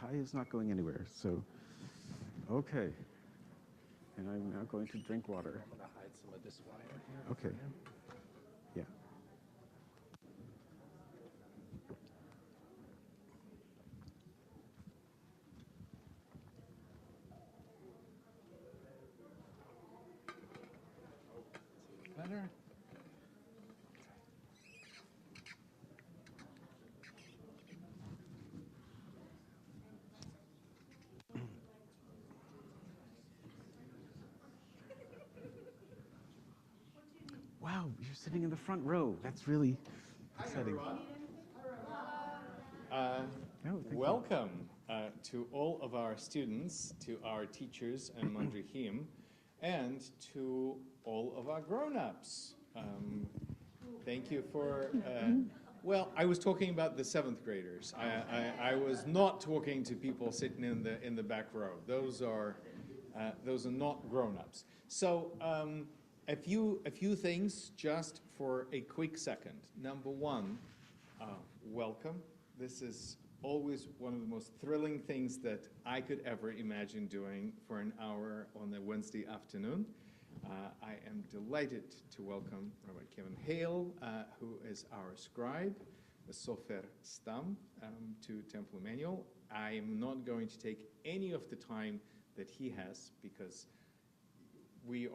tie is not going anywhere. So, okay. And I'm now going to drink water. I'm going to hide some of this wire here. Okay. Yeah. Better. Wow, you're sitting in the front row. That's really exciting. Hi, Oh, thank you. welcome to all of our students, to our teachers and mandrihim, and to all of our grown-ups. Thank you for, well, I was talking about the 7th graders. I was not talking to people sitting in the back row. Those are not grown-ups. So a few things just for a quick second. Number one, welcome. This is always one of the most thrilling things that I could ever imagine doing for an hour on a Wednesday afternoon. I am delighted to welcome Rabbi Kevin Hale, who is our scribe, the Sofer Stam, to Temple Emmanuel. I am not going to take any of the time that he has because we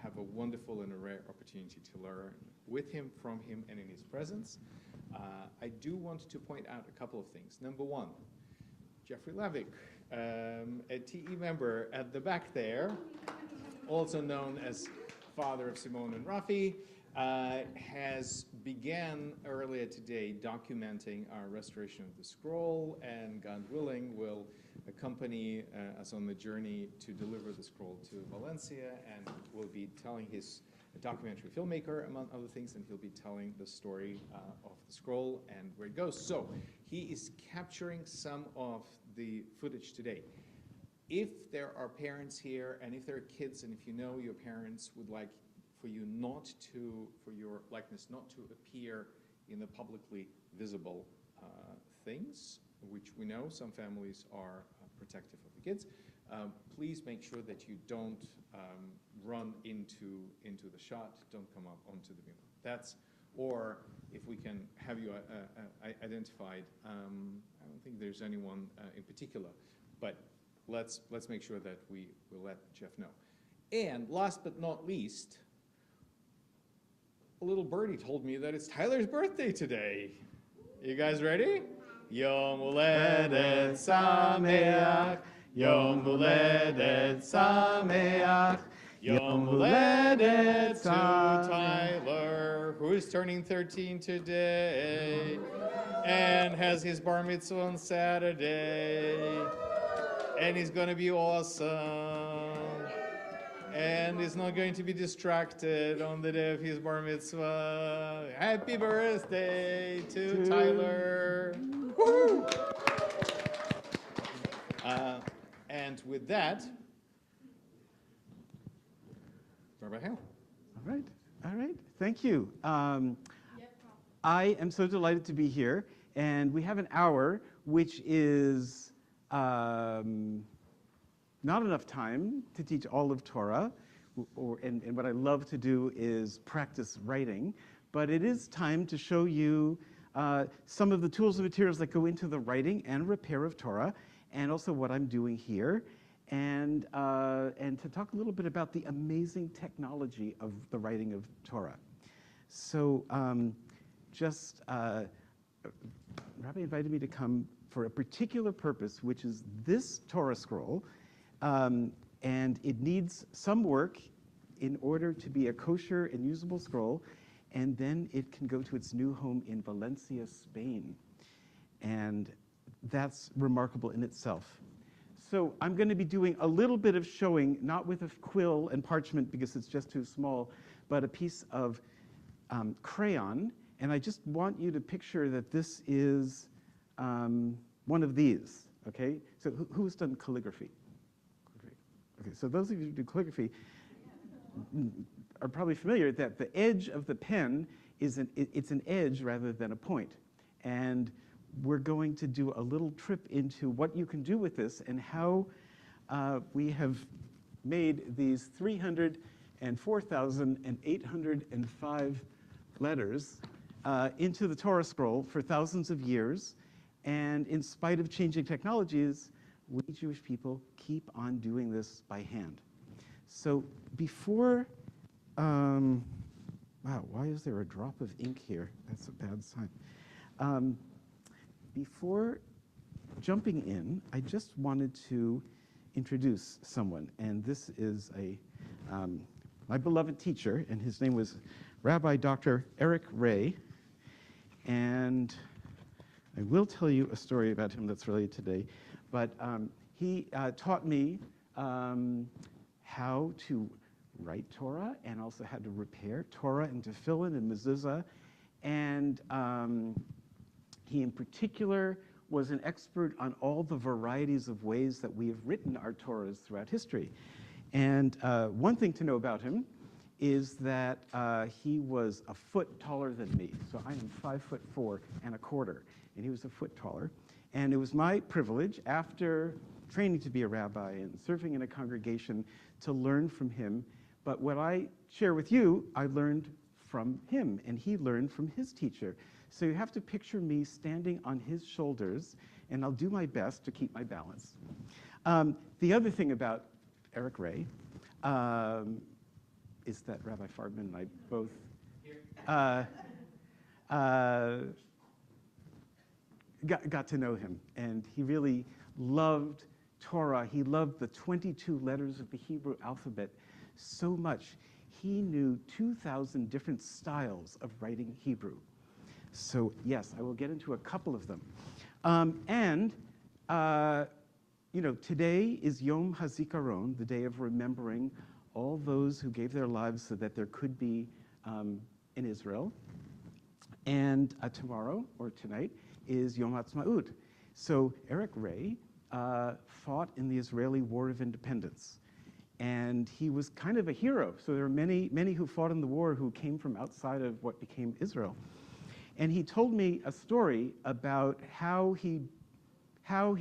have a wonderful and a rare opportunity to learn with him, from him, and in his presence. I do want to point out a couple of things. Number one, Jeffrey Levick, a TE member at the back there, also known as father of Simone and Rafi, has began earlier today documenting our restoration of the scroll, and God willing will accompany us on the journey to deliver the scroll to Valencia, and will be telling his documentary filmmaker, among other things, and he'll be telling the story of the scroll and where it goes. So he is capturing some of the footage today. If there are parents here, and if there are kids, and if you know your parents would like for your likeness not to appear in the publicly visible things, which we know some families are protective of the kids, please make sure that you don't run into the shot, don't come up onto the beam. That's, or if we can have you identified, I don't think there's anyone in particular, but let's make sure that we will let Jeff know. And last but not least, a little birdie told me that it's Tyler's birthday today. You guys ready? Yom Huledet Sameach, Yom Huledet Sameach, Yom Huledet to Tyler, who is turning 13 today and has his bar mitzvah on Saturday, and he's going to be awesome, and is not going to be distracted on the day of his bar mitzvah. Happy birthday to Tyler. Woo! And with that, Rabbi Hale. All right, thank you. I am so delighted to be here, and we have an hour, which is not enough time to teach all of Torah, and what I love to do is practice writing, but it is time to show you some of the tools and materials that go into the writing and repair of Torah, and also what I'm doing here, and to talk a little bit about the amazing technology of the writing of Torah. So Rabbi invited me to come for a particular purpose, which is this Torah scroll, and it needs some work in order to be a kosher and usable scroll, and then it can go to its new home in Valencia, Spain. And that's remarkable in itself. So I'm going to be doing a little bit of showing, not with a quill and parchment because it's just too small, but a piece of crayon. And I just want you to picture that this is one of these, okay? So who's done calligraphy? Okay, so those of you who do calligraphy are probably familiar that the edge of the pen is it's an edge rather than a point. And we're going to do a little trip into what you can do with this and how we have made these 304,805 letters into the Torah scroll for thousands of years. And in spite of changing technologies, we Jewish people keep on doing this by hand. So before, wow, why is there a drop of ink here? That's a bad sign. Before jumping in, I just wanted to introduce someone. And this is my beloved teacher, and his name was Rabbi Dr. Eric Ray. And I will tell you a story about him that's related today. But he taught me how to write Torah and also how to repair Torah and tefillin and mezuzah. And he in particular was an expert on all the varieties of ways that we have written our Torahs throughout history. And one thing to know about him is that he was a foot taller than me. So I am 5'4.25", and he was a foot taller. And it was my privilege, after training to be a rabbi and serving in a congregation, to learn from him. But what I share with you, I learned from him, and he learned from his teacher. So you have to picture me standing on his shoulders, and I'll do my best to keep my balance. The other thing about Eric Ray is that Rabbi Farbman and I both got to know him, and he really loved Torah. He loved the 22 letters of the Hebrew alphabet so much. He knew 2,000 different styles of writing Hebrew. So yes, I will get into a couple of them. Today is Yom HaZikaron, the day of remembering all those who gave their lives so that there could be an Israel. And tomorrow, or tonight, is Yom HaTzmaut. So Eric Ray fought in the Israeli War of Independence. And he was kind of a hero. So there were many who fought in the war who came from outside of what became Israel. And he told me a story about how he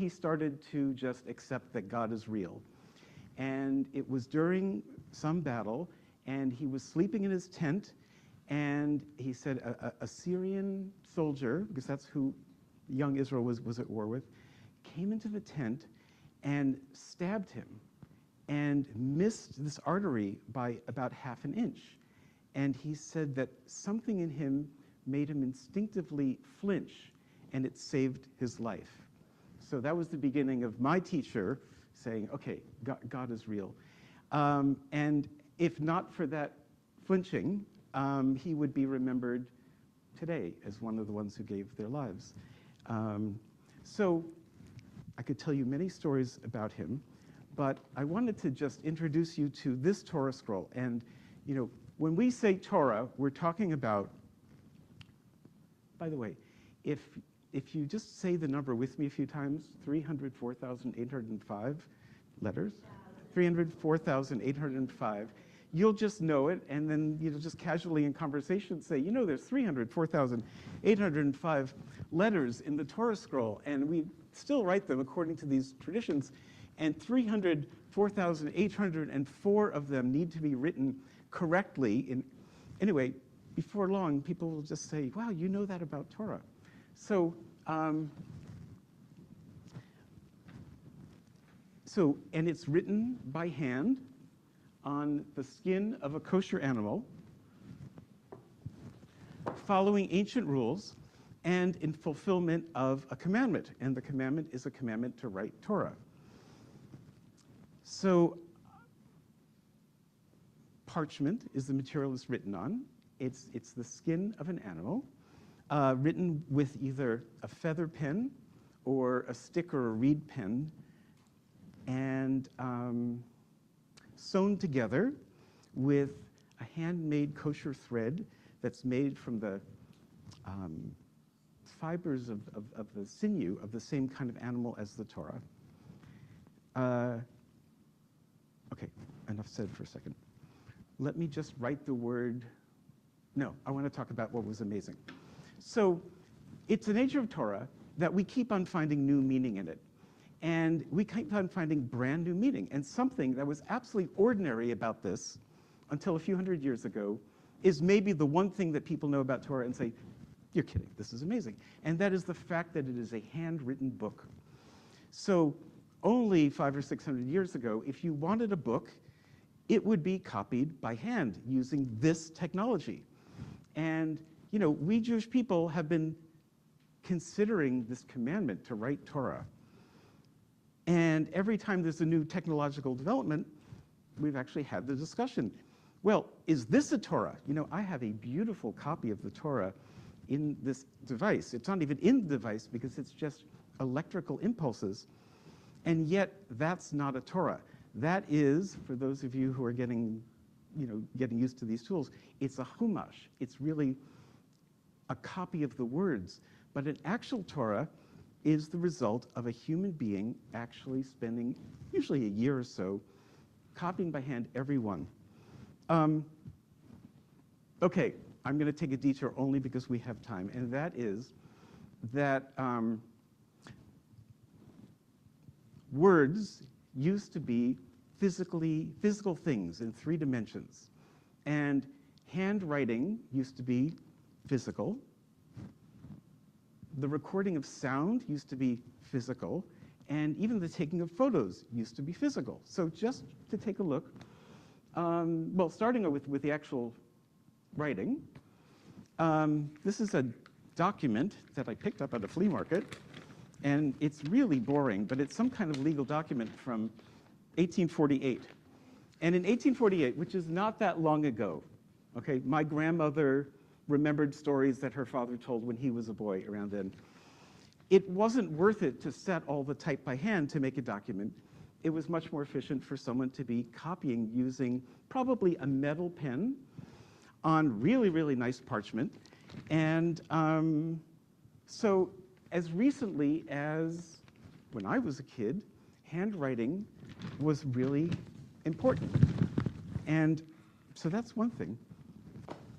started to just accept that God is real. And it was during some battle, and he was sleeping in his tent, and he said a Syrian soldier, because that's who young Israel was at war with, came into the tent and stabbed him and missed this artery by about ½ an inch. And he said that something in him made him instinctively flinch, and it saved his life. So that was the beginning of my teacher saying, okay, God is real. And if not for that flinching, he would be remembered today as one of the ones who gave their lives. So I could tell you many stories about him, but I wanted to just introduce you to this Torah scroll. And when we say Torah, we're talking about, by the way, if you just say the number with me a few times, 304,805 letters, 304,805, you'll just know it, and then just casually in conversation say, there's 304,805 letters in the Torah scroll, and we still write them according to these traditions, and 304,804 of them need to be written correctly. Anyway, before long, people will just say, wow, you know that about Torah. So, and it's written by hand on the skin of a kosher animal, following ancient rules, and in fulfillment of a commandment. And the commandment is a commandment to write Torah. So, parchment is the material it's written on. It's the skin of an animal, written with either a feather pen or a stick or a reed pen, and sewn together with a handmade kosher thread that's made from the fibers of the sinew of the same kind of animal as the Torah. Okay, enough said for a second. Let me just write the word. No, I want to talk about what was amazing. So it's the nature of Torah that we keep on finding new meaning in it. And we keep on finding brand new meaning. And something that was absolutely ordinary about this until a few hundred years ago is maybe the one thing that people know about Torah and say, you're kidding, this is amazing. And that is the fact that it is a handwritten book. So only 500 or 600 years ago, if you wanted a book, it would be copied by hand using this technology. And we Jewish people have been considering this commandment to write Torah. And every time there's a new technological development, we've actually had the discussion. Well, is this a Torah? I have a beautiful copy of the Torah in this device. It's not even in the device because it's just electrical impulses. And yet, that's not a Torah. That is, for those of you who are getting used to these tools, it's a chumash. It's really a copy of the words. But an actual Torah is the result of a human being actually spending usually a year or so copying by hand every one. Okay, I'm going to take a detour only because we have time, and that is that words used to be physical things in 3 dimensions, and handwriting used to be physical. The recording of sound used to be physical, and even the taking of photos used to be physical. So just to take a look, well, starting with the actual writing, this is a document that I picked up at a flea market, and it's really boring, but it's some kind of legal document from 1848. And in 1848, which is not that long ago, okay, my grandmother remembered stories that her father told when he was a boy around then. It wasn't worth it to set all the type by hand to make a document. It was much more efficient for someone to be copying using probably a metal pen on really, really nice parchment. And so as recently as when I was a kid, handwriting was really important. And so that's one thing.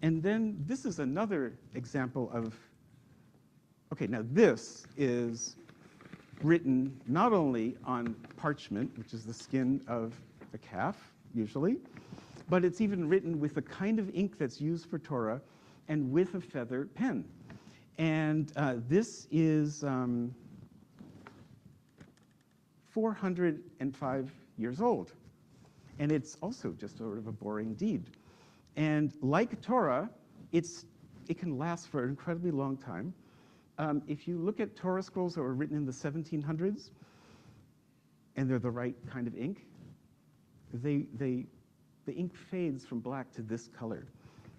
And then this is another example of, okay, now this is written not only on parchment, which is the skin of a calf, usually, but it's even written with the kind of ink that's used for Torah and with a feather pen. And this is 405 years old. And it's also just sort of a boring deed. And like Torah, it can last for an incredibly long time. If you look at Torah scrolls that were written in the 1700s, and they're the right kind of ink, the ink fades from black to this color.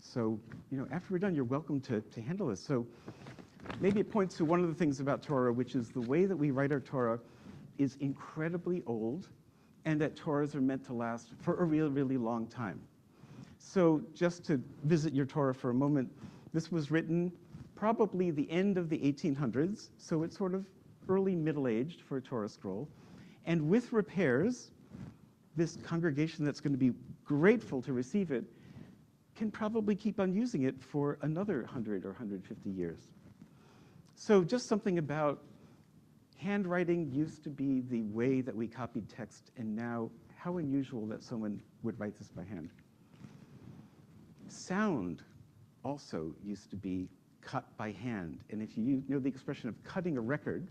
So, after we're done, you're welcome to handle this. So maybe it points to one of the things about Torah, which is the way that we write our Torah is incredibly old, and that Torahs are meant to last for a really, really long time. So just to visit your Torah for a moment, this was written probably the end of the 1800s, so it's sort of early middle-aged for a Torah scroll. And with repairs, this congregation that's going to be grateful to receive it can probably keep on using it for another 100 or 150 years. So just something about handwriting used to be the way that we copied text, and now how unusual that someone would write this by hand. Sound also used to be cut by hand. And if you know the expression of cutting a record,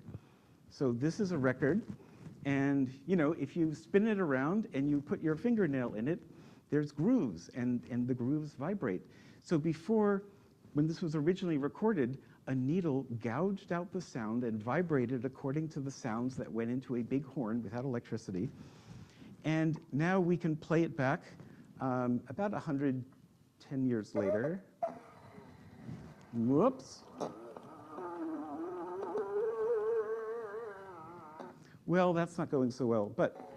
so this is a record, and if you spin it around and you put your fingernail in it, there's grooves, and the grooves vibrate. So before, when this was originally recorded, a needle gouged out the sound and vibrated according to the sounds that went into a big horn without electricity. And now we can play it back about 110 years later. Whoops. Well, that's not going so well, but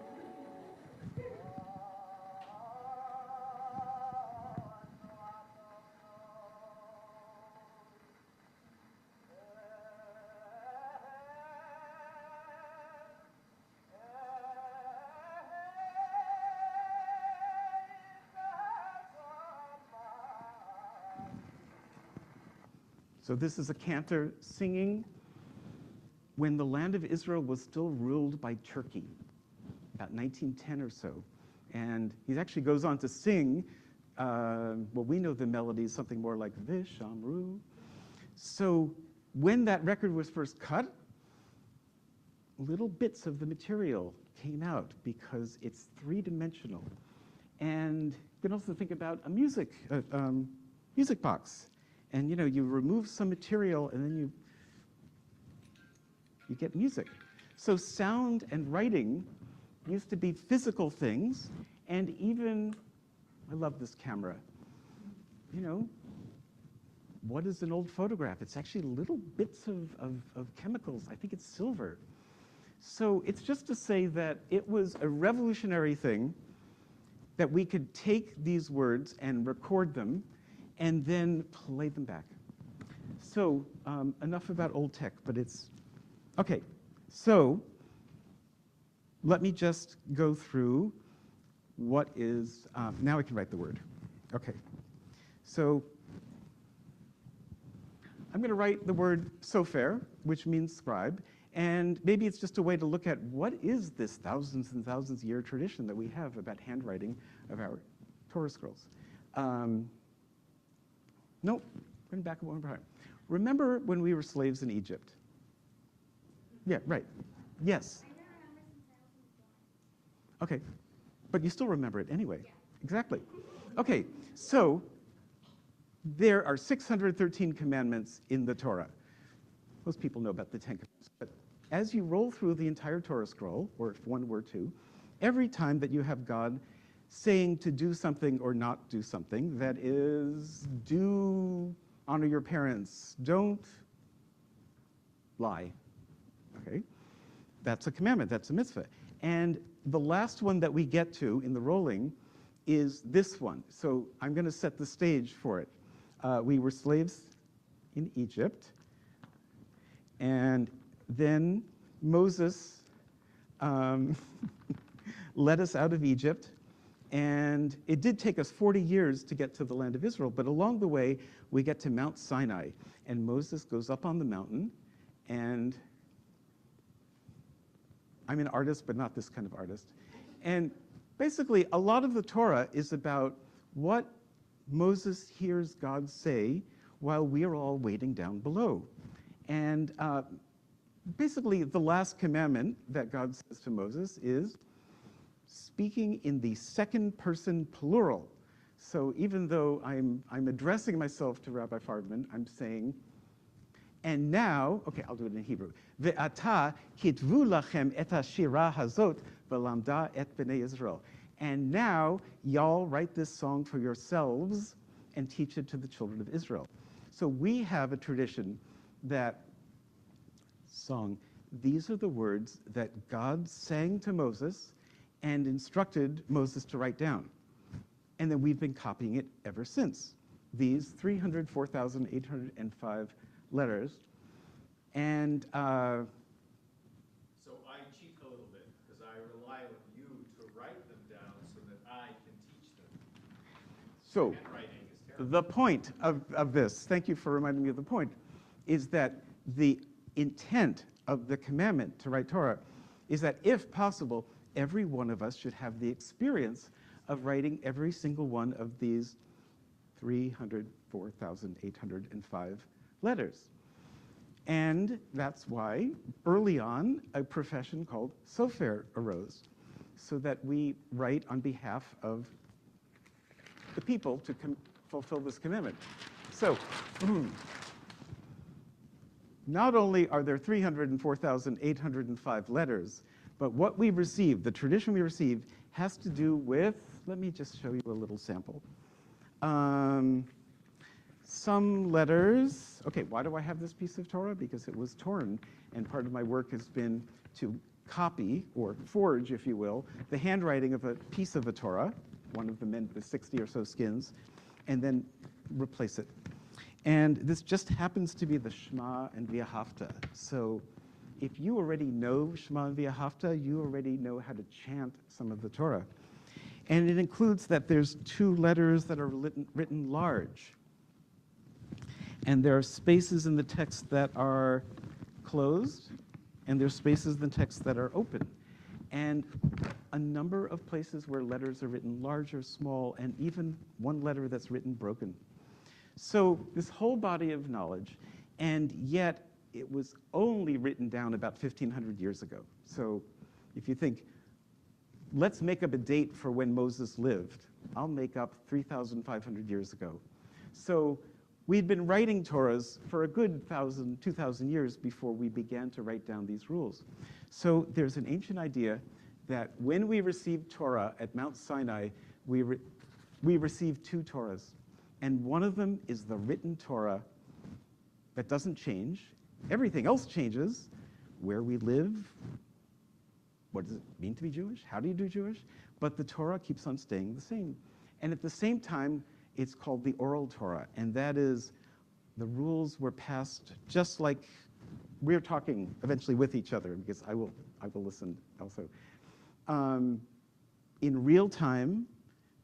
so this is a cantor singing when the land of Israel was still ruled by Turkey, about 1910 or so. And he actually goes on to sing, well, we know the melody is something more like Vishamru. So when that record was first cut, little bits of the material came out because it's three-dimensional. And you can also think about a music box. And you remove some material and then you get music. So sound and writing used to be physical things, and even, I love this camera. What is an old photograph? It's actually little bits of chemicals. I think it's silver. So it's just to say that it was a revolutionary thing that we could take these words and record them and then play them back. So enough about old tech, but it's, okay. So let me just go through what is, now I can write the word. Okay, so I'm going to write the word sofer, which means scribe, and maybe it's just a way to look at what is this thousands and thousands year tradition that we have about handwriting of our Torah scrolls. Nope, going back one more time. Remember when we were slaves in Egypt? Yeah, right. Yes. Okay, but you still remember it anyway. Yeah. Exactly. Okay, so there are 613 commandments in the Torah. Most people know about the 10 commandments, but as you roll through the entire Torah scroll, or if one were to, every time that you have God saying to do something or not do something, that is, honor your parents, don't lie, okay? That's a commandment, that's a mitzvah. And the last one that we get to in the rolling is this one. So I'm going to set the stage for it. We were slaves in Egypt, and then Moses led us out of Egypt, and it did take us 40 years to get to the land of Israel, but along the way, we get to Mount Sinai, and Moses goes up on the mountain, and I'm an artist, but not this kind of artist. And basically, a lot of the Torah is about what Moses hears God say while we are all waiting down below. And basically, the last commandment that God says to Moses is speaking in the second person plural. So even though I'm addressing myself to Rabbi Farbman, I'm saying, and now, okay, I'll do it in Hebrew. Ve'ata kitvu lachem et hashira hazot v'lamda et bnei Israel. And now, y'all write this song for yourselves and teach it to the children of Israel. So we have a tradition that song, these are the words that God sang to Moses and instructed Moses to write down. And then we've been copying it ever since. These 304,805 letters. And so I cheat a little bit because I rely on you to write them down so that I can teach them. So Handwriting is terrible. the point of this, thank you for reminding me of the point, is that the intent of the commandment to write Torah is that if possible, every one of us should have the experience of writing every single one of these 304,805 letters. And that's why early on a profession called sofer arose, so that we write on behalf of the people to fulfill this commandment. So not only are there 304,805 letters, but what we received, the tradition we received, has to do with, let me just show you a little sample. Some letters, okay, why do I have this piece of Torah? Because it was torn, and part of my work has been to copy, or forge, if you will, the handwriting of a piece of a Torah, one of the 60 or so skins, and then replace it. And this just happens to be the Shema and V'ahavta. So if you already know Shema and V'ahavta, you already know how to chant some of the Torah. And it includes that there's 2 letters that are written large. And there are spaces in the text that are closed, And there's spaces in the text that are open. And a number of places where letters are written large or small, and even one letter that's written broken. So this whole body of knowledge, and yet it was only written down about 1,500 years ago. So if you think, let's make up a date for when Moses lived, I'll make up 3,500 years ago. So we'd been writing Torahs for a good 1,000, 2,000 years before we began to write down these rules. So there's an ancient idea that when we received Torah at Mount Sinai, we received two Torahs. And one of them is the written Torah that doesn't change. Everything else changes. Where we live, what does it mean to be Jewish? How do you do Jewish? But the Torah keeps on staying the same. And at the same time, it's called the oral Torah. And that is, the rules were passed just like we're talking eventually with each other, because I will listen also. In real time,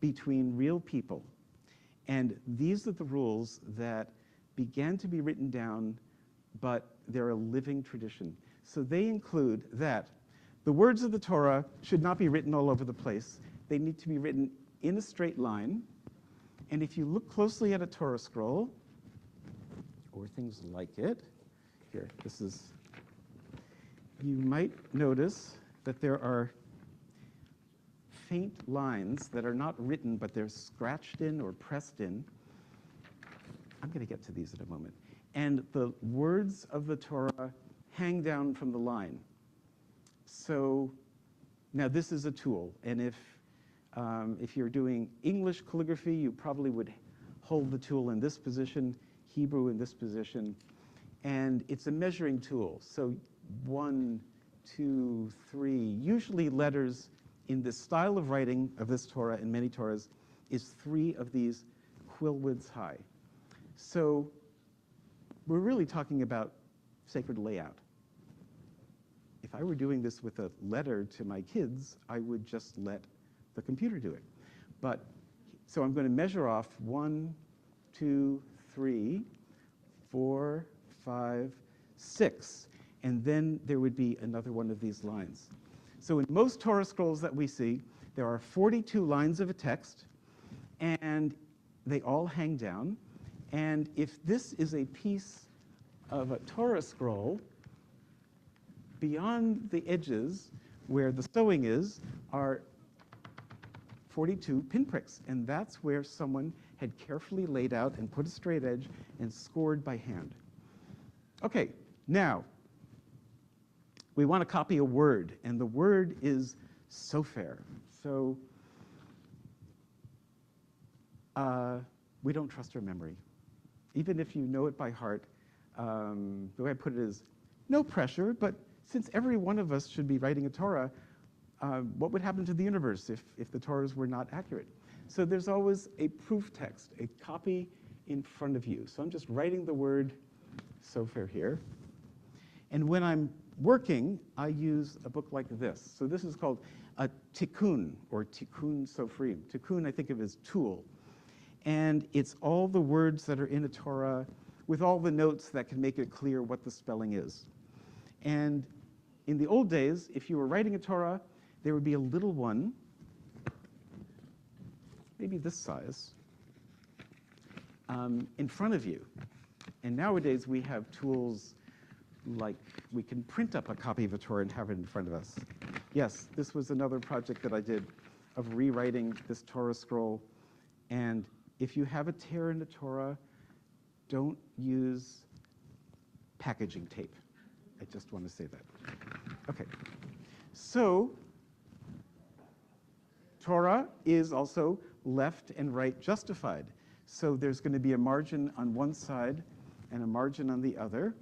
between real people. And these are the rules that began to be written down, but they're a living tradition. So they include that the words of the Torah should not be written all over the place. They need to be written in a straight line. And if you look closely at a Torah scroll, or things like it, here, you might notice that there are faint lines that are not written, but they're scratched in or pressed in. I'm going to get to these in a moment. And the words of the Torah hang down from the line. So now this is a tool, and if you're doing English calligraphy, you probably would hold the tool in this position, Hebrew in this position, and it's a measuring tool. So 1, 2, 3, usually letters in this style of writing of this Torah and many Torahs is 3 of these quill widths high. So we're really talking about sacred layout. If I were doing this with a letter to my kids, I would just let the computer do it. But, so I'm going to measure off 1, 2, 3, 4, 5, 6, and then there would be another one of these lines. So in most Torah scrolls that we see, there are 42 lines of a text, and they all hang down. And if this is a piece of a Torah scroll, beyond the edges where the sewing is are 42 pinpricks, and that's where someone had carefully laid out and put a straight edge and scored by hand. Okay, now, we want to copy a word, and the word is sofer. So we don't trust our memory. Even if you know it by heart, the way I put it is, no pressure, but since every one of us should be writing a Torah, what would happen to the universe if the Torahs were not accurate? So there's always a proof text, a copy in front of you. So I'm just writing the word sofer here. And when I'm working, I use a book like this. So this is called a tikkun, or tikkun sofrim. Tikkun I think of as tool. And it's all the words that are in a Torah with all the notes that can make it clear what the spelling is. And in the old days, if you were writing a Torah, there would be a little one, maybe this size, in front of you. And nowadays, we have tools like we can print up a copy of a Torah and have it in front of us. Yes, this was another project that I did of rewriting this Torah scroll. And if you have a tear in the Torah, don't use packaging tape. I just want to say that. Okay. So Torah is also left and right justified. So there's going to be a margin on one side and a margin on the other.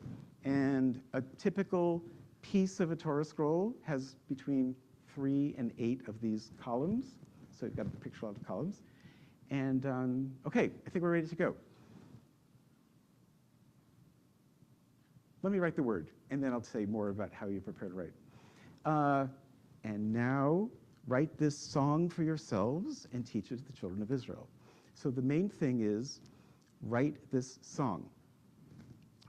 And a typical piece of a Torah scroll has between 3 and 8 of these columns. So you've got a picture of the columns. And okay, I think we're ready to go. Let me write the word, and then I'll say more about how you prepare to write. And now write this song for yourselves and teach it to the children of Israel. So the main thing is write this song.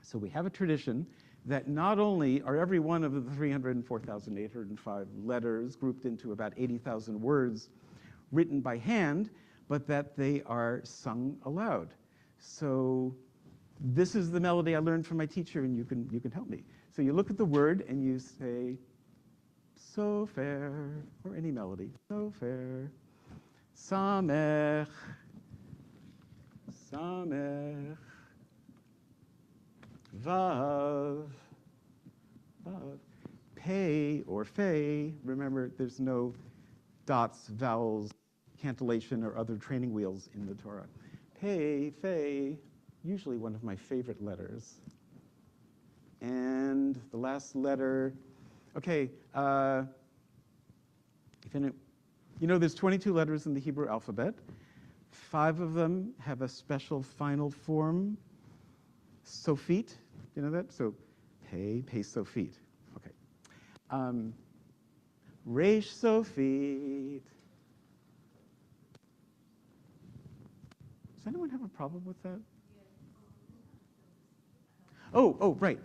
So we have a tradition that not only are every one of the 304,805 letters grouped into about 80,000 words written by hand, but that they are sung aloud. So this is the melody I learned from my teacher, and you can help me. So you look at the word and you say, sofer, or any melody, sofer, samech, samech, vav, vav, pei or fei. Remember, there's no dots, vowels, cantillation, or other training wheels in the Torah. Pei, fei, usually one of my favorite letters. And the last letter, okay, there's 22 letters in the Hebrew alphabet. 5 of them have a special final form, sofit. You know that? So, pei sofit. Okay. Resh sofit. Does anyone have a problem with that? Oh, right.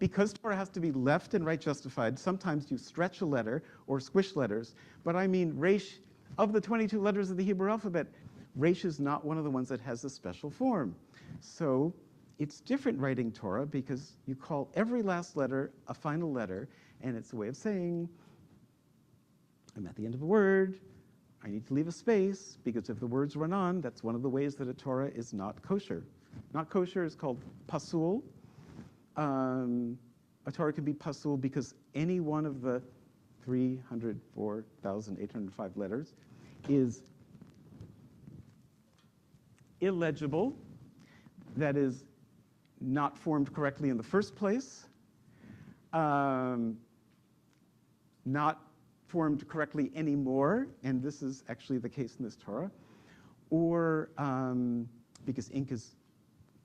Because Torah has to be left and right justified, sometimes you stretch a letter or squish letters, but I mean Resh, of the 22 letters of the Hebrew alphabet, Resh is not one of the ones that has a special form. So it's different writing Torah because you call every last letter a final letter, and it's a way of saying, I'm at the end of a word, I need to leave a space, because if the words run on, that's one of the ways that a Torah is not kosher. Not kosher is called pasul. A Torah can be pasul because any one of the 304,805 letters is illegible, that is not formed correctly in the first place, not formed correctly anymore, and this is actually the case in this Torah, or because ink has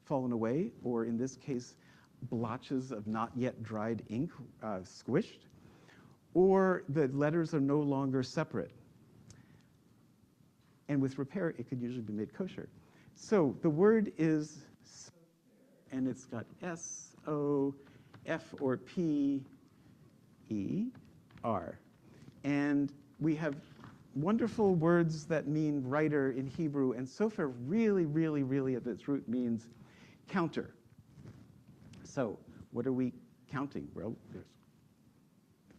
fallen away, or in this case, blotches of not yet dried ink squished, or the letters are no longer separate. And with repair, it could usually be made kosher. So the word is, and it's got S, O, F, or P, E, R. And we have wonderful words that mean writer in Hebrew, and sofer really at its root means counter. So what are we counting? Well, there's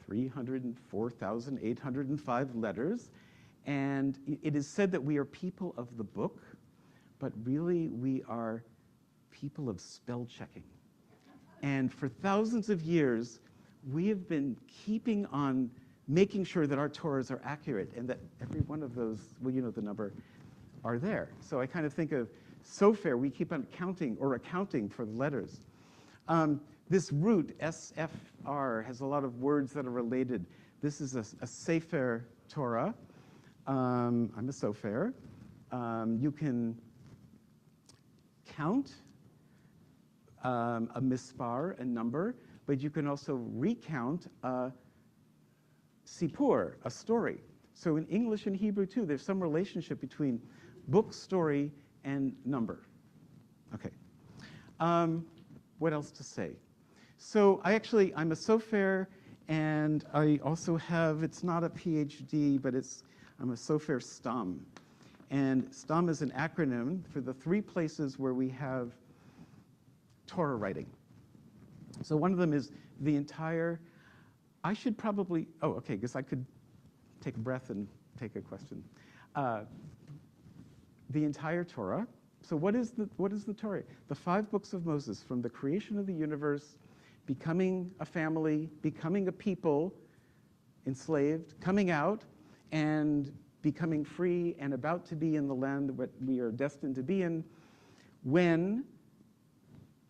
304,805 letters, and it is said that we are people of the book, but really we are people of spell checking. And for thousands of years, we have been keeping on making sure that our Torahs are accurate and that every one of those, well, you know the number, are there. So I kind of think of sofer, we keep on counting or accounting for the letters. This root, SFR, has a lot of words that are related. This is a sefer Torah. I'm a sofer. You can count a mispar, a number, but you can also recount a sipur, a story. So in English and Hebrew too, there's some relationship between book, story, and number. Okay. What else to say? So I'm a sofer, and I also have, it's not a PhD, but I'm a sofer stam. And stam is an acronym for the 3 places where we have Torah writing. So one of them is the entire, I should probably, because I could take a breath and take a question. The entire Torah. So what is the Torah? The 5 books of Moses, from the creation of the universe, becoming a family, becoming a people, enslaved, coming out, and becoming free and about to be in the land that we are destined to be in, when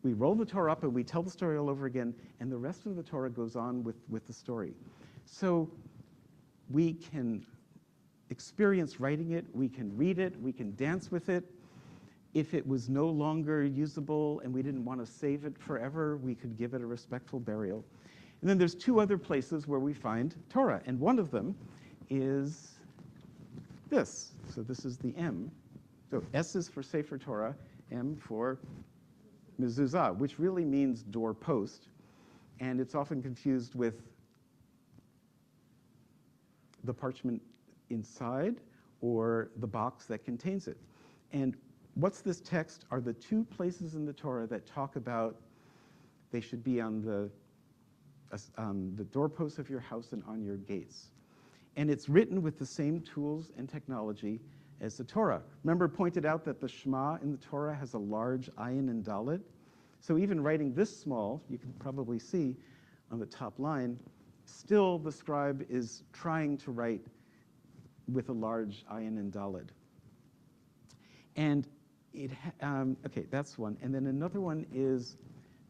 we roll the Torah up and we tell the story all over again, and the rest of the Torah goes on with the story. So we can experience writing it, we can read it, we can dance with it. If it was no longer usable and we didn't want to save it forever, we could give it a respectful burial. And then there's 2 other places where we find Torah, and one of them is this. So this is the M. So S is for Sefer Torah, M for mezuzah, which really means doorpost. and it's often confused with the parchment inside or the box that contains it. And what's this text are the two places in the Torah that talk about they should be on the doorposts of your house and on your gates. And it's written with the same tools and technology as the Torah. Remember, pointed out that the Shema in the Torah has a large ayin and dalet. So even writing this small, you can probably see on the top line, still the scribe is trying to write with a large ayin and dalet. And okay, that's one. And then another one is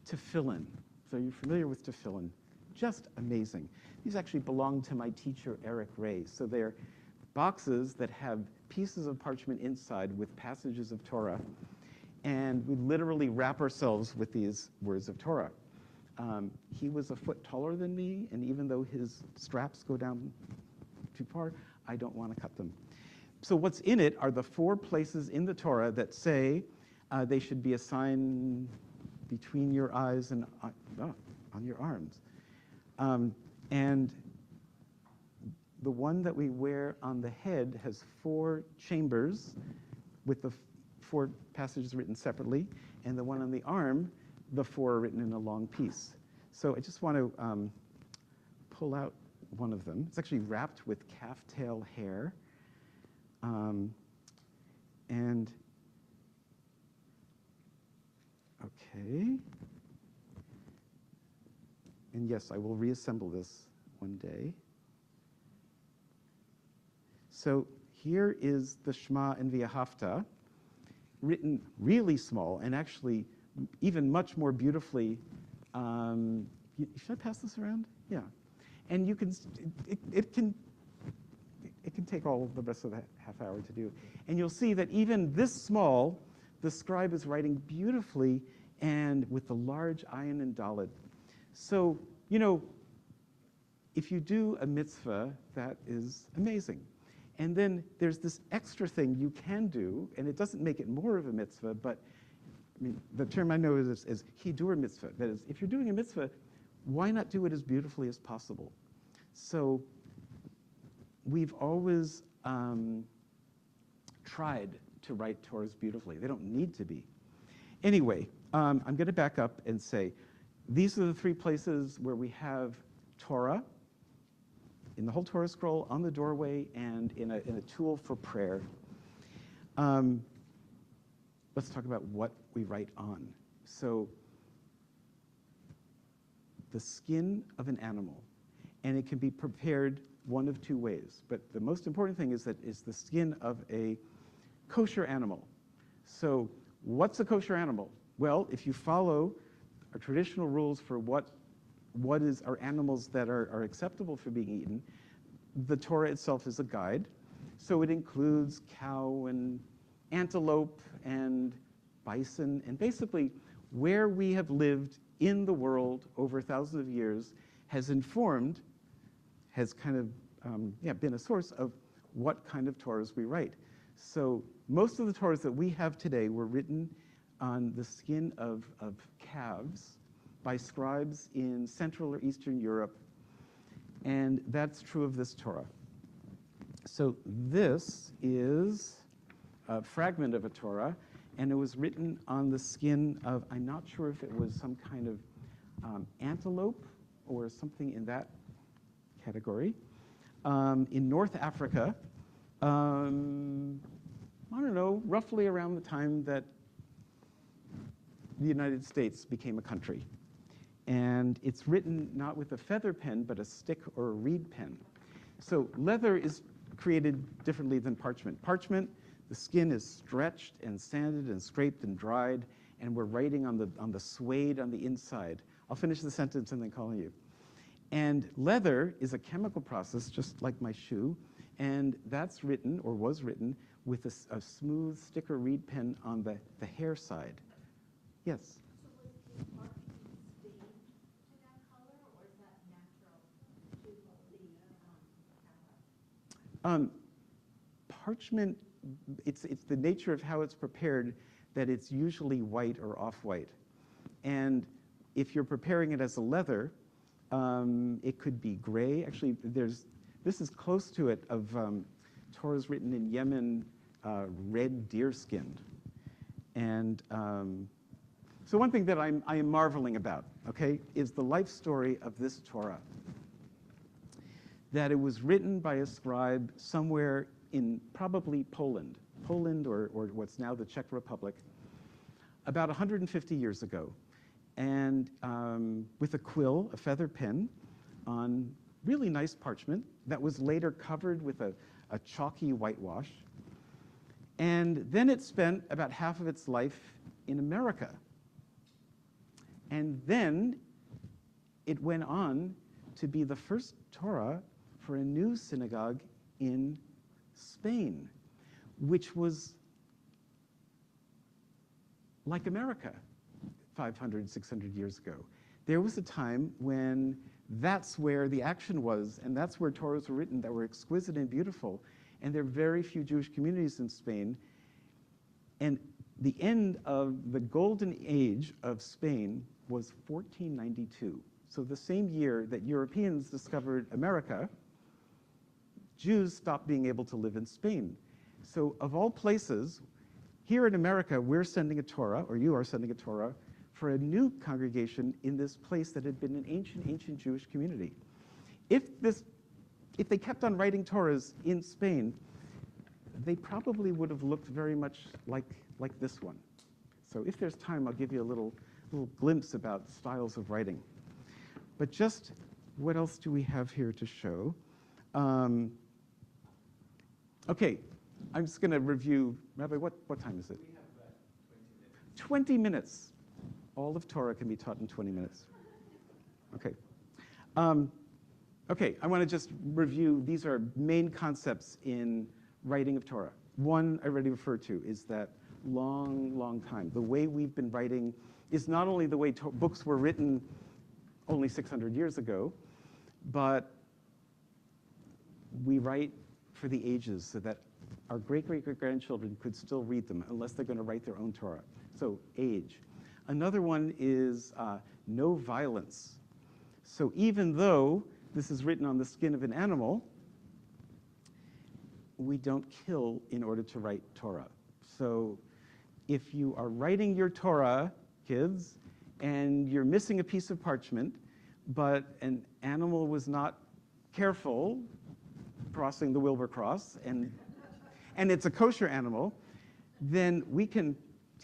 tefillin. So you're familiar with tefillin. Just amazing. These actually belong to my teacher, Eric Ray. So they're boxes that have pieces of parchment inside with passages of Torah. And we literally wrap ourselves with these words of Torah. He was a foot taller than me, and even though his straps go down too far, I don't want to cut them. So what's in it are the 4 places in the Torah that say they should be a sign between your eyes and on your arms. And the one that we wear on the head has 4 chambers with the 4 passages written separately, and the one on the arm, the 4 are written in a long piece. So I just want to pull out one of them. It's actually wrapped with calf tail hair. And okay. And yes, I will reassemble this one day. So here is the Shema and V'ahavta, written really small and actually even much more beautifully. Should I pass this around? Yeah. And you can, it can take all the rest of the half hour to do. And you'll see that even this small, the scribe is writing beautifully and with the large ayin and dalet. So, you know, if you do a mitzvah, that is amazing. And then there's this extra thing you can do, and it doesn't make it more of a mitzvah, but I mean, the term I know is hidur mitzvah. That is, if you're doing a mitzvah, why not do it as beautifully as possible? So we've always tried to write Torahs beautifully. They don't need to be. Anyway, I'm going to back up and say, these are the 3 places where we have Torah, in the whole Torah scroll, on the doorway, and in a tool for prayer. Let's talk about what we write on. So the skin of an animal, and it can be prepared one of 2 ways. But the most important thing is that it's the skin of a kosher animal. So what's a kosher animal? Well, if you follow our traditional rules for what are animals that are acceptable for being eaten, the Torah itself is a guide. So it includes cow and antelope and bison, and basically where we have lived in the world over thousands of years has kind of been a source of what kind of Torahs we write. So most of the Torahs that we have today were written on the skin of calves by scribes in Central or Eastern Europe, and that's true of this Torah. So this is a fragment of a Torah, and it was written on the skin of, I'm not sure if it was some kind of antelope or something in that category. In North Africa, I don't know, roughly around the time that the United States became a country. And it's written not with a feather pen, but a stick or a reed pen. So leather is created differently than parchment. Parchment, the skin is stretched and sanded and scraped and dried, and we're writing on the suede on the inside. I'll finish the sentence and then call on you. And leather is a chemical process, just like my shoe, and that's written, or was written, with a smooth stick or reed pen on the hair side. Yes? So was the parchment stained to that color, or is that natural to the camera? Parchment, it's the nature of how it's prepared that it's usually white or off-white. And If you're preparing it as a leather, it could be gray. Actually, this is close to it of Torahs written in Yemen, red deer-skinned. And so one thing that I am marveling about, okay, is the life story of this Torah. That it was written by a scribe somewhere in probably Poland or what's now the Czech Republic, about 150 years ago. And with a quill, a feather pen, on really nice parchment that was later covered with a chalky whitewash. And then it spent about half of its life in America. And then it went on to be the first Torah for a new synagogue in Spain, which was like America 500, 600 years ago. There was a time when that's where the action was, and that's where Torahs were written that were exquisite and beautiful. And there are very few Jewish communities in Spain. And the end of the golden age of Spain was 1492. So the same year that Europeans discovered America, Jews stopped being able to live in Spain. So of all places, here in America, we're sending a Torah, or you are sending a Torah, for a new congregation in this place that had been an ancient Jewish community. If they kept on writing Torahs in Spain, they probably would have looked very much like this one. So if there's time, I'll give you a little glimpse about styles of writing. But just what else do we have here to show? Okay, I'm just going to review. Rabbi, what time is it? We have 20 minutes. 20 minutes. All of Torah can be taught in 20 minutes. Okay. Okay, I want to just review. These are main concepts in writing of Torah. One I already referred to is that long time. The way we've been writing is not only the way books were written only 600 years ago, but we write for the ages so that our great-great-great-grandchildren could still read them unless they're going to write their own Torah. So age. Another one is no violence. So even though this is written on the skin of an animal, we don't kill in order to write Torah. So if you are writing your Torah, kids, and you're missing a piece of parchment, but an animal was not careful crossing the Wilbur Cross, and it's a kosher animal, then we can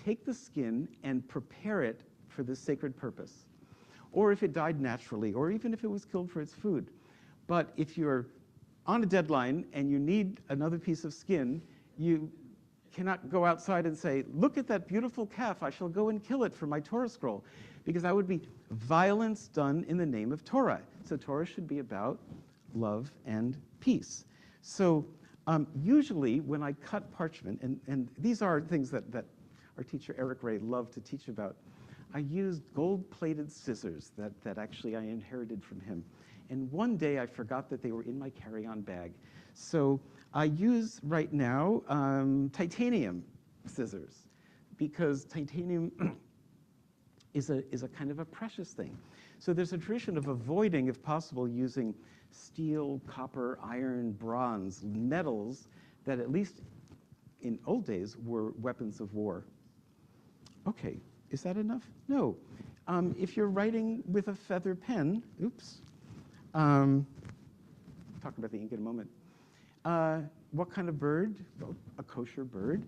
take the skin and prepare it for this sacred purpose. Or if it died naturally, or even if it was killed for its food. But if you're on a deadline and you need another piece of skin, you cannot go outside and say, look at that beautiful calf, I shall go and kill it for my Torah scroll. Because that would be violence done in the name of Torah. So Torah should be about love and peace. So usually when I cut parchment, and these are things that our teacher Eric Ray loved to teach about, I used gold-plated scissors that actually I inherited from him. And one day I forgot that they were in my carry-on bag. So I use right now titanium scissors, because titanium is a kind of a precious thing. So there's a tradition of avoiding, if possible, using steel, copper, iron, bronze, metals that at least in old days were weapons of war. Okay, is that enough? No. If you're writing with a feather pen, oops, talk about the ink in a moment. What kind of bird? Well, a kosher bird.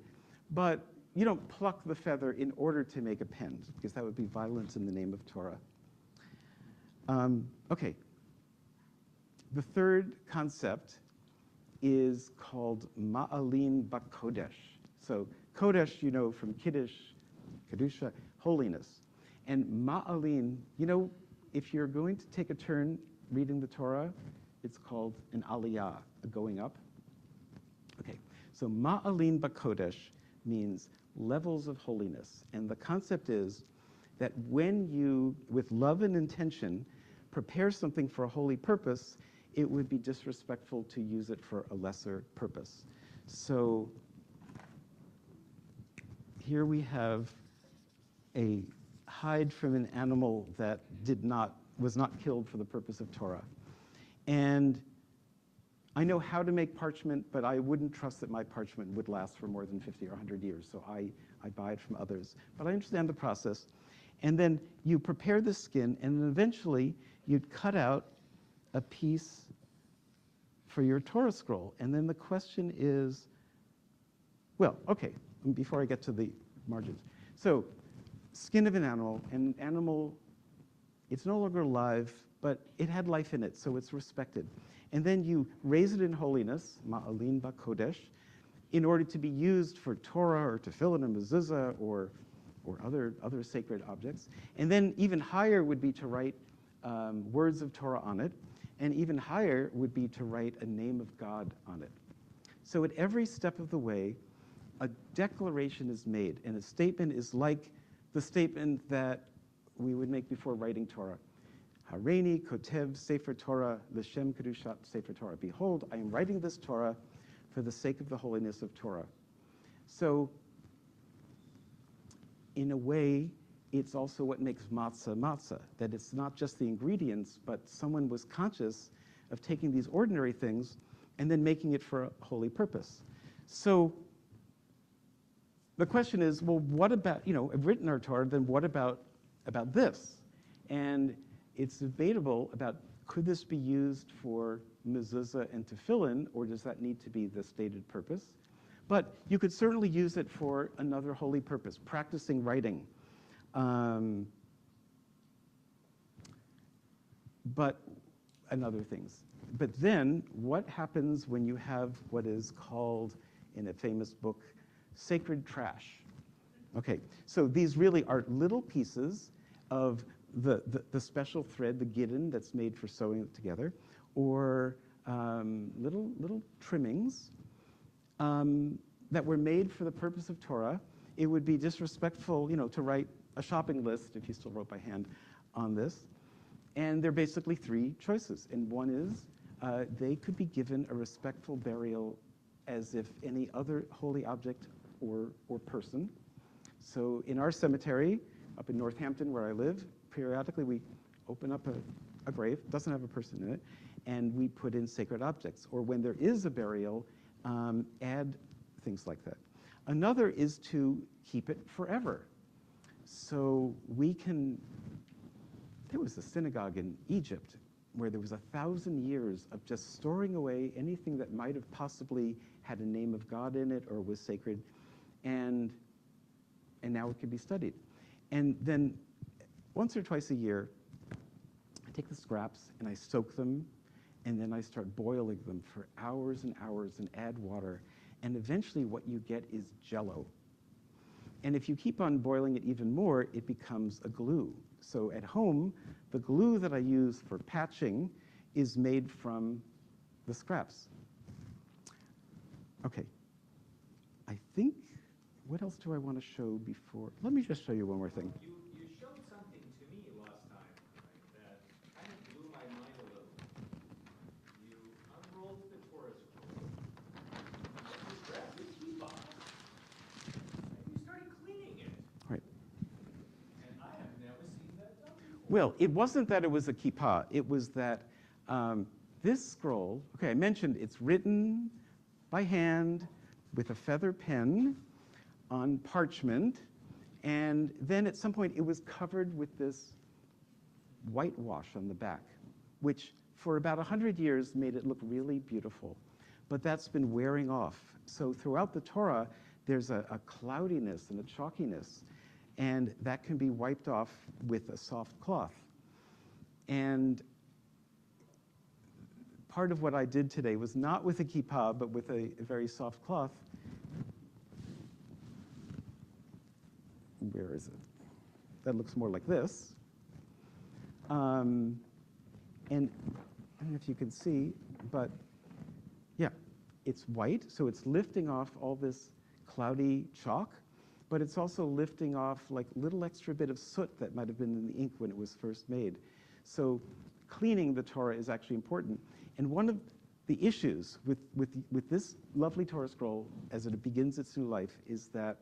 But you don't pluck the feather in order to make a pen, because that would be violence in the name of Torah. Okay. The third concept is called ma'alin b'kodesh. So kodesh, you know, from kiddush, kedusha, holiness. And ma'alin, you know, if you're going to take a turn reading the Torah, it's called an aliyah, a going up. Okay, so ma'alin b'kodesh means levels of holiness. And the concept is that when you, with love and intention, prepare something for a holy purpose, it would be disrespectful to use it for a lesser purpose. So here we have a hide from an animal that was not killed for the purpose of Torah. And I know how to make parchment, but I wouldn't trust that my parchment would last for more than 50 or 100 years, so I buy it from others. But I understand the process. And then you prepare the skin, and then eventually you'd cut out a piece for your Torah scroll. And then the question is, well, okay, before I get to the margins. So, skin of an animal, and an animal, it's no longer alive, but it had life in it, so it's respected. And then you raise it in holiness, ma'alin ba'kodesh, in order to be used for Torah or tefillin or mezuzah or other sacred objects. And then even higher would be to write words of Torah on it, and even higher would be to write a name of God on it. So at every step of the way, a declaration is made, and a statement is like the statement that we would make before writing Torah. Hareini kotev sefer Torah l'shem kedushat sefer Torah. Behold, I am writing this Torah for the sake of the holiness of Torah. So, in a way, it's also what makes matzah matzah, that it's not just the ingredients, but someone was conscious of taking these ordinary things and then making it for a holy purpose. So, the question is, well, what about, I've written our Torah, then what about this? And it's debatable about, could this be used for mezuzah and tefillin, or does that need to be the stated purpose? But you could certainly use it for another holy purpose, practicing writing. But other things. But then, what happens when you have what is called, in a famous book, sacred trash? Okay, so these really are little pieces of the special thread, the giddin, that's made for sewing it together, or little trimmings that were made for the purpose of Torah. It would be disrespectful, to write a shopping list, if you still wrote by hand, on this. And there are basically three choices. And one is they could be given a respectful burial as if any other holy object or person. So in our cemetery, up in Northampton, where I live, periodically we open up a grave, doesn't have a person in it, and we put in sacred objects. Or when there is a burial, add things like that. Another is to keep it forever. So there was a synagogue in Egypt where there was 1,000 years of just storing away anything that might have possibly had a name of God in it or was sacred, and now it can be studied. And then once or twice a year, I take the scraps and I soak them, and then I start boiling them for hours and hours and add water. And eventually what you get is Jell-O. And if you keep on boiling it even more, it becomes a glue. So at home, the glue that I use for patching is made from the scraps. Okay. I think, what else do I want to show before? Let me just show you one more thing. You showed something to me last time, right, that kind of blew my mind a little. You unrolled the Torah scroll, you grabbed the kippah, and you started cleaning it. Right. And I have never seen that done before. Well, it wasn't that it was a kippah. It was that this scroll, okay, I mentioned it's written by hand with a feather pen on parchment, and then at some point it was covered with this whitewash on the back, which for about 100 years made it look really beautiful. But that's been wearing off. So throughout the Torah, there's a cloudiness and a chalkiness, and that can be wiped off with a soft cloth. And part of what I did today was not with a kippah, but with a very soft cloth. Where is it? That looks more like this. And I don't know if you can see, but yeah, it's white, so it's lifting off all this cloudy chalk, but it's also lifting off like little extra bit of soot that might have been in the ink when it was first made. So cleaning the Torah is actually important. And one of the issues with this lovely Torah scroll as it begins its new life is that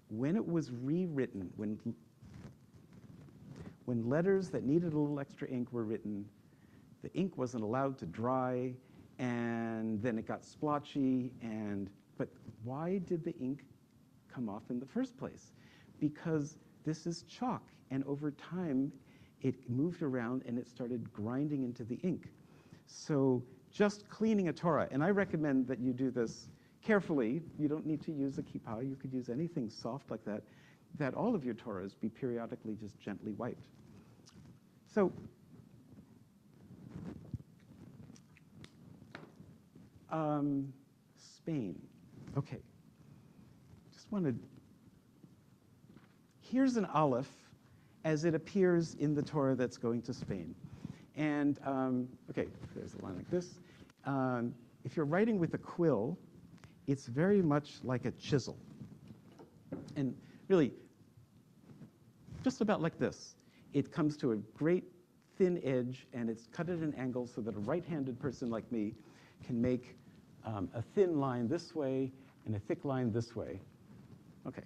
when it was rewritten, when letters that needed a little extra ink were written, the ink wasn't allowed to dry, and then it got splotchy, but why did the ink come off in the first place? Because this is chalk, and over time, it moved around and it started grinding into the ink. So just cleaning a Torah, and I recommend that you do this carefully. You don't need to use a kippah. You could use anything soft like that, that all of your Torahs be periodically just gently wiped. So Spain. Okay. Just want to, here's an aleph as it appears in the Torah that's going to Spain. And, okay, there's a line like this. If you're writing with a quill, it's very much like a chisel. And really, just about like this. It comes to a great thin edge, and it's cut at an angle so that a right-handed person like me can make a thin line this way and a thick line this way. Okay.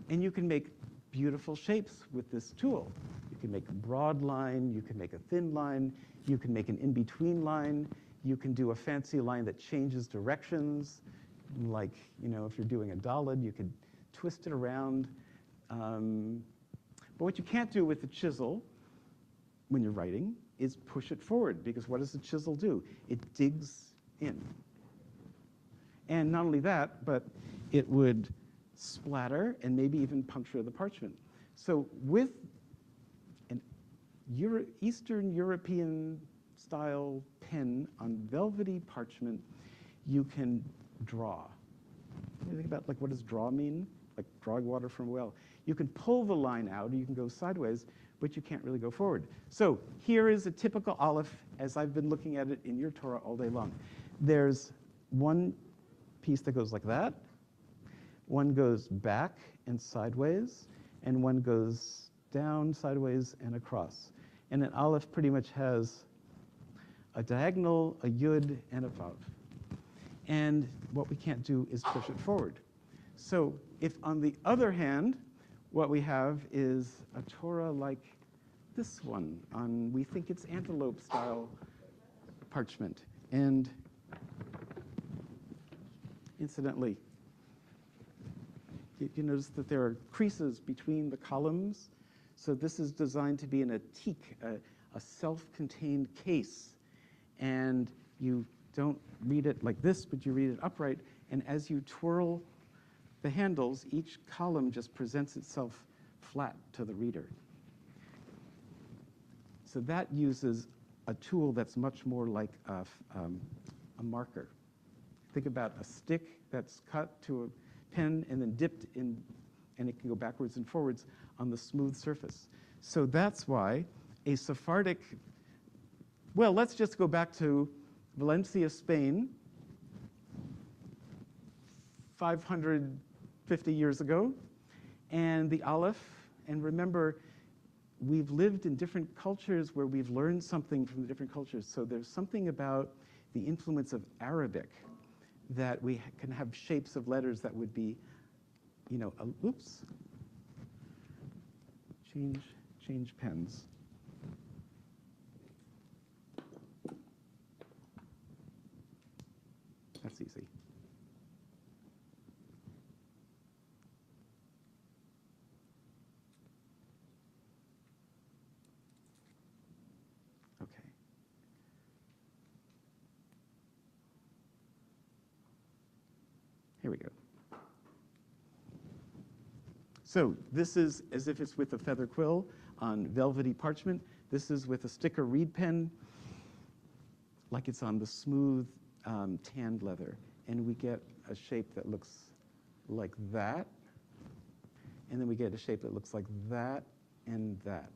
And you can make beautiful shapes with this tool. You can make a broad line, you can make a thin line, you can make an in-between line, you can do a fancy line that changes directions, like, you know, if you're doing a daled, you could twist it around. But what you can't do with the chisel when you're writing is push it forward, because what does the chisel do? It digs in. And not only that, but it would splatter and maybe even puncture the parchment. So with an Eastern European style pen on velvety parchment, you can draw. You think about, like, what does draw mean? Like drawing water from a well. You can pull the line out, or you can go sideways, but you can't really go forward. So here is a typical aleph as I've been looking at it in your Torah all day long. There's one piece that goes like that, one goes back and sideways, and one goes down, sideways, and across. And an aleph pretty much has a diagonal, a yud, and a vav. And what we can't do is push it forward. So if, on the other hand, what we have is a Torah like this one on, we think it's antelope-style parchment. And incidentally, you notice that there are creases between the columns. So this is designed to be an atik, a self-contained case. And you don't read it like this, but you read it upright. And as you twirl the handles, each column just presents itself flat to the reader. So that uses a tool that's much more like a marker. Think about a stick that's cut to a pen and then dipped in, and it can go backwards and forwards on the smooth surface. So that's why a Sephardic, well, let's just go back to Valencia, Spain, 550 years ago, and the aleph, and remember, we've lived in different cultures where we've learned something from the different cultures. So there's something about the influence of Arabic that we can have shapes of letters that would be, you know, oops, change pens. That's easy. Okay. Here we go. So this is as if it's with a feather quill on velvety parchment. This is with a sticker reed pen, like it's on the smooth tanned leather. And we get a shape that looks like that. And then we get a shape that looks like that, and that,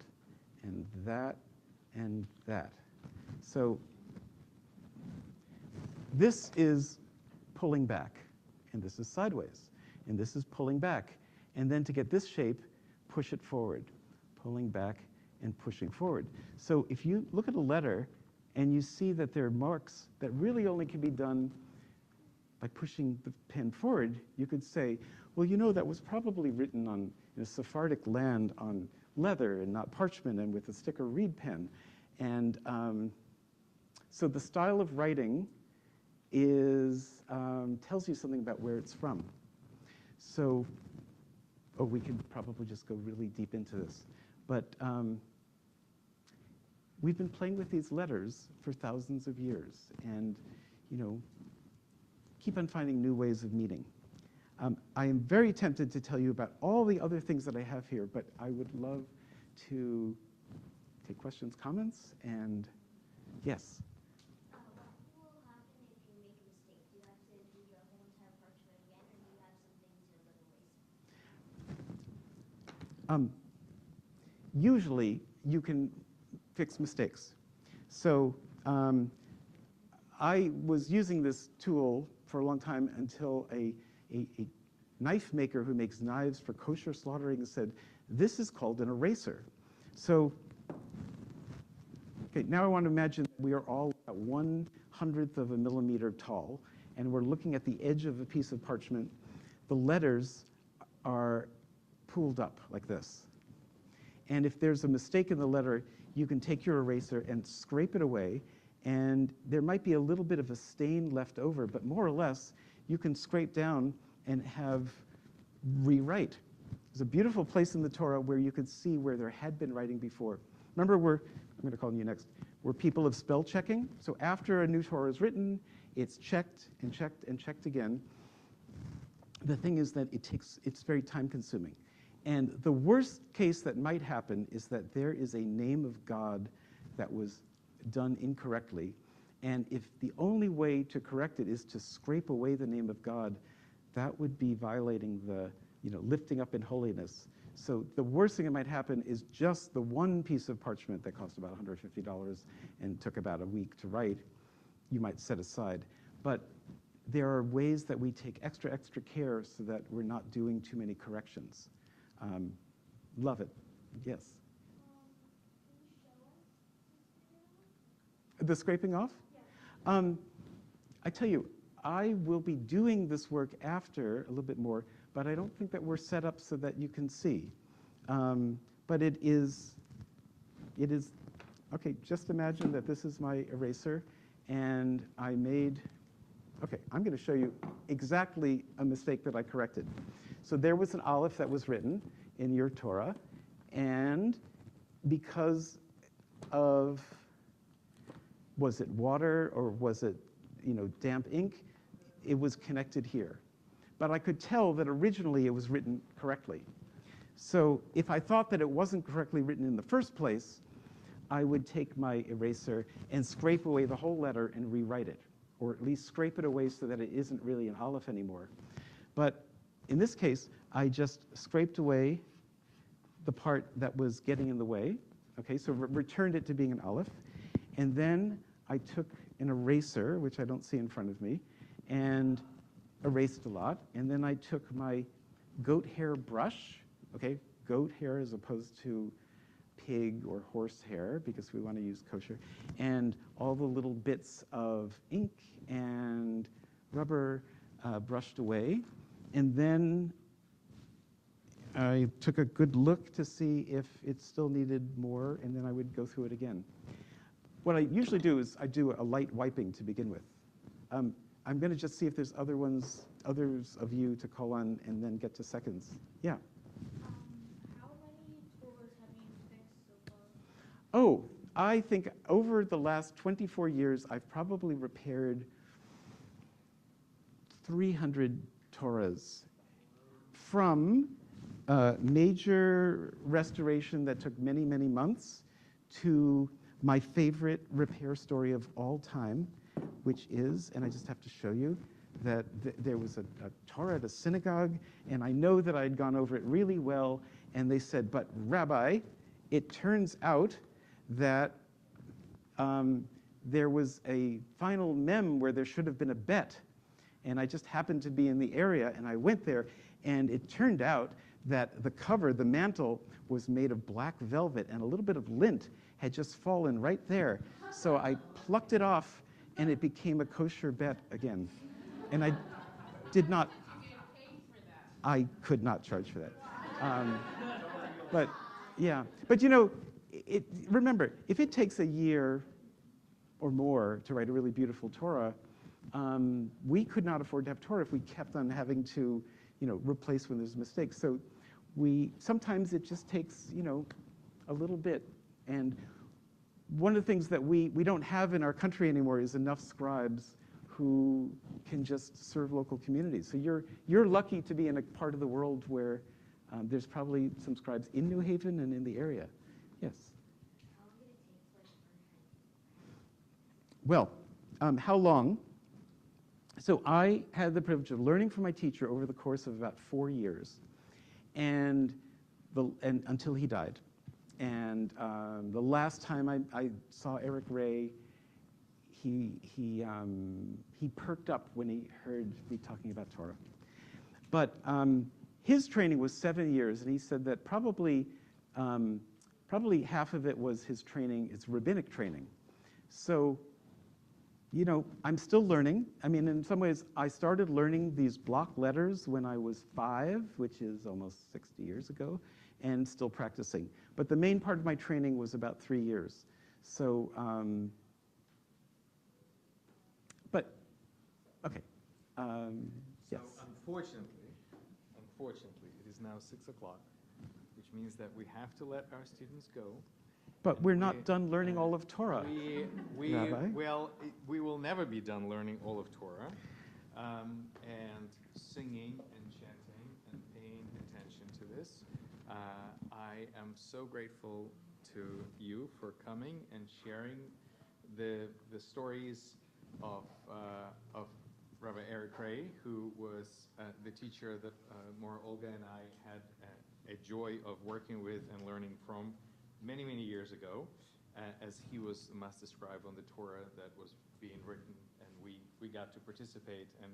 and that, and that. So this is pulling back, and this is sideways, and this is pulling back. And then to get this shape, push it forward, pulling back and pushing forward. So if you look at a letter and you see that there are marks that really only can be done by pushing the pen forward, you could say, well, you know, that was probably written in a Sephardic land on leather and not parchment and with a stick or reed pen. And so the style of writing tells you something about where it's from. So, we could probably just go really deep into this. But we've been playing with these letters for thousands of years and, keep on finding new ways of meeting. I am very tempted to tell you about all the other things that I have here, but I would love to take questions, comments, and yes? What will happen if you make a mistake? Do you have to do the whole entire parchment again, or do you have some things you'll erase? Usually, you can fix mistakes. So I was using this tool for a long time until a knife maker who makes knives for kosher slaughtering said, this is called an eraser. So, okay, now I want to imagine we are all about 1/100th of a millimeter tall, and we're looking at the edge of a piece of parchment. The letters are pulled up like this. And if there's a mistake in the letter, you can take your eraser and scrape it away, and there might be a little bit of a stain left over, but more or less, you can scrape down and rewrite. There's a beautiful place in the Torah where you could see where there had been writing before. Remember, I'm going to call on you next, we're people of spell checking. So after a new Torah is written, it's checked and checked and checked again. The thing is that it's very time consuming. And the worst case that might happen is that there is a name of God that was done incorrectly. And if the only way to correct it is to scrape away the name of God, that would be violating the, lifting up in holiness. So the worst thing that might happen is just the one piece of parchment that cost about $150 and took about a week to write, you might set aside. But there are ways that we take extra care so that we're not doing too many corrections. Love it. Yes? Can you show us? The scraping off? Yeah. I tell you, I will be doing this work after a little bit more, but I don't think that we're set up so that you can see. But it is, okay, just imagine that this is my eraser, and I'm going to show you exactly a mistake that I corrected. So there was an aleph that was written in your Torah, and because of, was it water or was it, damp ink, it was connected here. But I could tell that originally it was written correctly. So if I thought that it wasn't correctly written in the first place, I would take my eraser and scrape away the whole letter and rewrite it, or at least scrape it away so that it isn't really an aleph anymore. But in this case, I just scraped away the part that was getting in the way, okay, so returned it to being an aleph, and then I took an eraser, which I don't see in front of me, and erased a lot, and then I took my goat hair brush, okay, goat hair as opposed to pig or horse hair, because we want to use kosher, and all the little bits of ink and rubber brushed away, and then I took a good look to see if it still needed more, and then I would go through it again. What I usually do is I do a light wiping to begin with. I'm going to just see if there's others of you to call on and then get to seconds. Yeah? How many Torahs have you fixed so far? Oh, I think over the last 24 years, I've probably repaired 300 Torahs, from major restoration that took many, many months to my favorite repair story of all time, which is, and I just have to show you, that there was a Torah at a synagogue, and I know that I had gone over it really well, and they said, but Rabbi, it turns out that there was a final mem where there should have been a bet, and I just happened to be in the area, and I went there, and it turned out that the cover, the mantle, was made of black velvet, and a little bit of lint had just fallen right there. So I plucked it off, and it became a kosher bet again. And I did not, I could not charge for that. But yeah, but you know, remember, if it takes a year or more to write a really beautiful Torah, we could not afford to have Torah if we kept on having to, you know, replace when there's mistakes. So sometimes it just takes, you know, a little bit. And one of the things that we don't have in our country anymore is enough scribes who can just serve local communities. So you're lucky to be in a part of the world where there's probably some scribes in New Haven and in the area. Yes. How long did it take to learn? Well, how long? So I had the privilege of learning from my teacher over the course of about 4 years, and until he died. And the last time I saw Eric Ray, he perked up when he heard me talking about Torah. But his training was 7 years, and he said that probably half of it was his training, his rabbinic training. So, you know, I'm still learning. I mean, in some ways, I started learning these block letters when I was 5, which is almost 60 years ago, and still practicing. But the main part of my training was about 3 years. So, but, okay. Yes. So unfortunately, it is now 6 o'clock, which means that we have to let our students go. But we're not done learning all of Torah. Rabbi? Well, we will never be done learning all of Torah, and singing and chanting and paying attention to this. I am so grateful to you for coming and sharing the stories of Rabbi Eric Ray, who was the teacher that Mora Olga and I had a joy of working with and learning from many, many years ago, as he was the master scribe on the Torah that was being written, and we got to participate and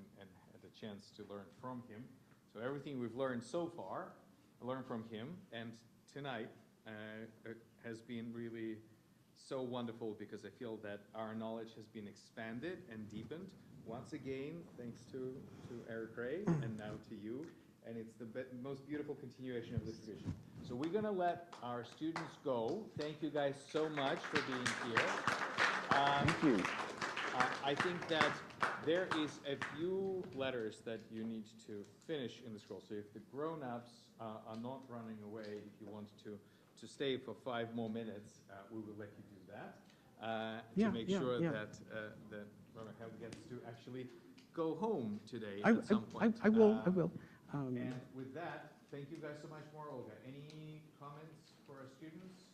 had a chance to learn from him. So everything we've learned so far, I learned from him, and tonight has been really so wonderful because I feel that our knowledge has been expanded and deepened. Once again, thanks to Eric Ray and now to you. And it's the most beautiful continuation of this tradition. So we're going to let our students go. Thank you guys so much for being here. Thank you. I think that there is a few letters that you need to finish in the scroll. So if the grown-ups are not running away, if you want to stay for 5 more minutes, we will let you do that to make sure that Rabbi Hel gets to actually go home today at some point. I will. And with that, thank you guys so much more, Olga. Any comments for our students?